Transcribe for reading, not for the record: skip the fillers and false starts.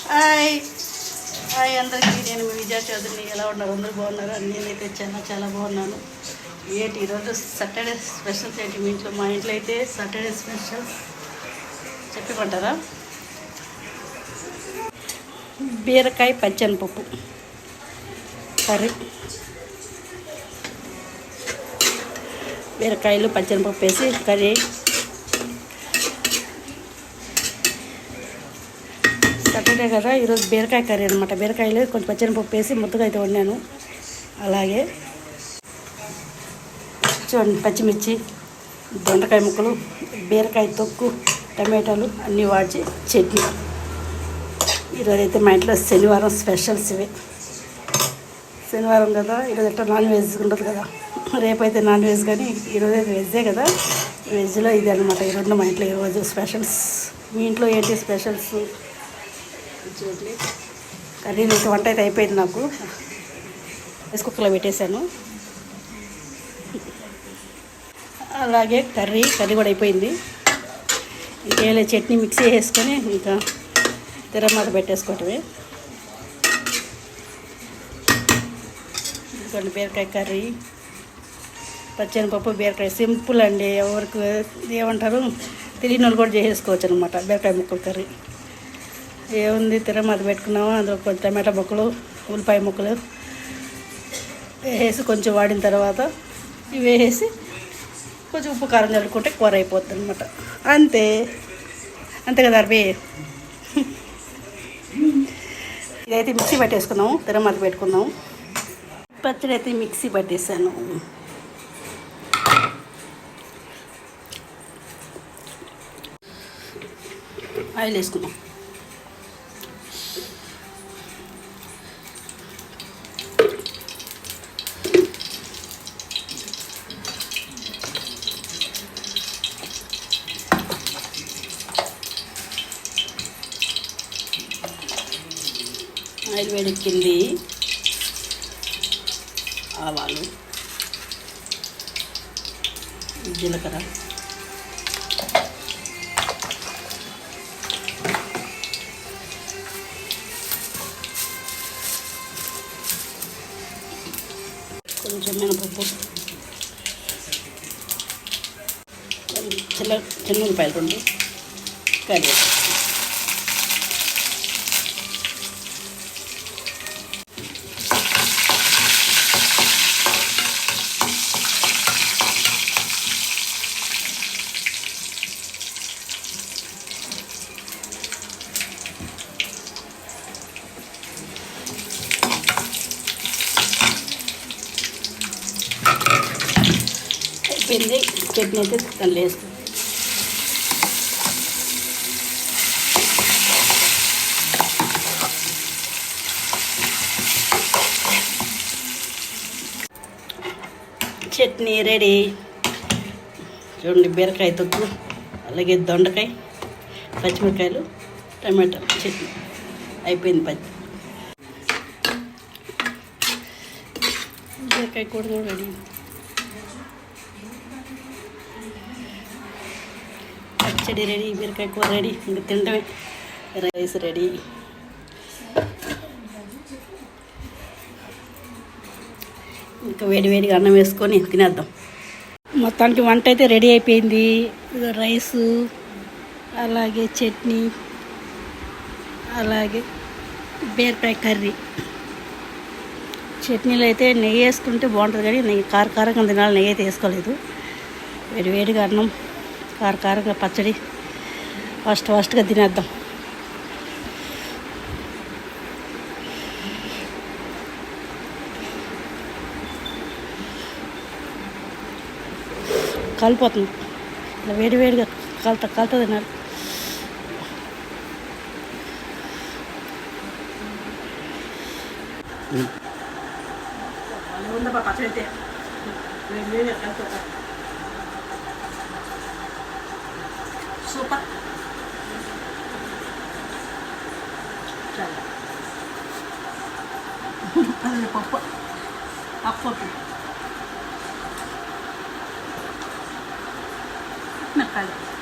Hi hi అందరికీ, నేను మీ విజయ చౌదరిని. ఎలా ఉన్నారు? అందరూ బాగున్నారు? నేనైతే చాలా బాగున్నాను. ఏంటి ఈరోజు సాటర్డే స్పెషల్స్ ఏంటి మీ ఇంట్లో? మా ఇంట్లో అయితే సాటర్డే స్పెషల్స్ చెప్పమంటారా? బీరకాయ పచ్చనిపప్పు కర్రీ, బీరకాయలు పచ్చనిపప్పు వేసి కర్రీ. సాటర్డే కదా, ఈరోజు బీరకాయ కర్రీ అనమాట. బీరకాయలు కొంచెం పచ్చనిపప్పు వేసి ముద్దగా అయితే వండాను. అలాగే చూడండి, పచ్చిమిర్చి, దొండకాయ ముక్కలు, బీరకాయ తొక్కు, టమాటాలు అన్నీ వాడి చట్నీ. ఈరోజు అయితే మా ఇంట్లో శనివారం స్పెషల్స్ ఇవే. శనివారం కదా, ఈరోజు ఎట్లా నాన్ వెజ్ ఉండదు కదా. రేపైతే నాన్ వెజ్, కానీ ఈరోజు అయితే వెజ్జే కదా. వెజ్లో ఇది అనమాట ఈరోజు మా ఇంట్లో ఈరోజు స్పెషల్స్. మీ ఇంట్లో ఏంటి స్పెషల్స్ చూడండి. కర్రీ అయితే వంట అయితే అయిపోయింది. నాకు రైస్ కుక్కర్లో పెట్టేశాను. అలాగే కర్రీ కూడా అయిపోయింది. ఇంకేం చట్నీ మిక్సీ వేసుకొని ఇంకా తిరమాత పెట్టేసుకోవటమే. ఇంకోండి బీరకాయ కర్రీ, పచ్చనిపప్పు, బీరకాయ సింపుల్ అండి. ఎవరికి ఏమంటారు తెలియని వాళ్ళు కూడా చేసేసుకోవచ్చు అనమాట. బీరకాయ ముక్కలు కర్రీ ఏముంది, తిరమాత పెట్టుకున్నాము. అందులో కొంచెం టమాటా ముక్కలు, ఉల్లిపాయ ముక్కలు వేసి కొంచెం వాడిన తర్వాత ఇవి వేసి కొంచెం ఉప్పు కారం చల్లుకుంటే కూర అయిపోతుంది అనమాట. అంతే కదా అర్బి. ఇదైతే మిక్సీ పట్టేసుకున్నాము, తిరమాత పెట్టుకున్నాము. పచ్చడి అయితే మిక్సీ పట్టేసాను. ఆయిల్ వేసుకున్నాం. ఆయిల్ వేడెక్కింది. ఆవాలు, జీలకర్ర, కొంచెం మినపప్పు, చిన్న ఉల్లిపాయలు 2 కర్రీ. అయిపోయింది. చట్నీ అయితే దాంట్లో వేసుకుంది. చట్నీ రెడీ. చూడండి, బీరకాయ తొక్కు, అలాగే దొండకాయ, పచ్చిమిరకాయలు, టమాటా చట్నీ అయిపోయింది. బీరకాయ కూడా రెడీ. పచ్చడి రెడీ, బీరకాయ కూర రెడీ. ఇంక తినడమే. Rice ready. ఇంకా వేడిగా అన్నం వేసుకొని తినేద్దాం. మొత్తానికి వంట అయితే రెడీ అయిపోయింది. రైసు, అలాగే చట్నీ, అలాగే బీరకాయ కర్రీ. చట్నీలో అయితే నెయ్యి వేసుకుంటే బాగుంటుంది, కానీ నెయ్యి కారంగా తినాలి. నెయ్యి అయితే వేసుకోలేదు. వేడిగా అన్నం, కారంగా పచ్చడి. ఫాస్ట్గా తినేద్దాం. కాలిపోతుంది. ఇలా వేడిగా కాలుతా తినాలి. పచ్చడి అయితే వేడిగా కలుపుతా. సూపర్. పప్పు మిరపకాయలు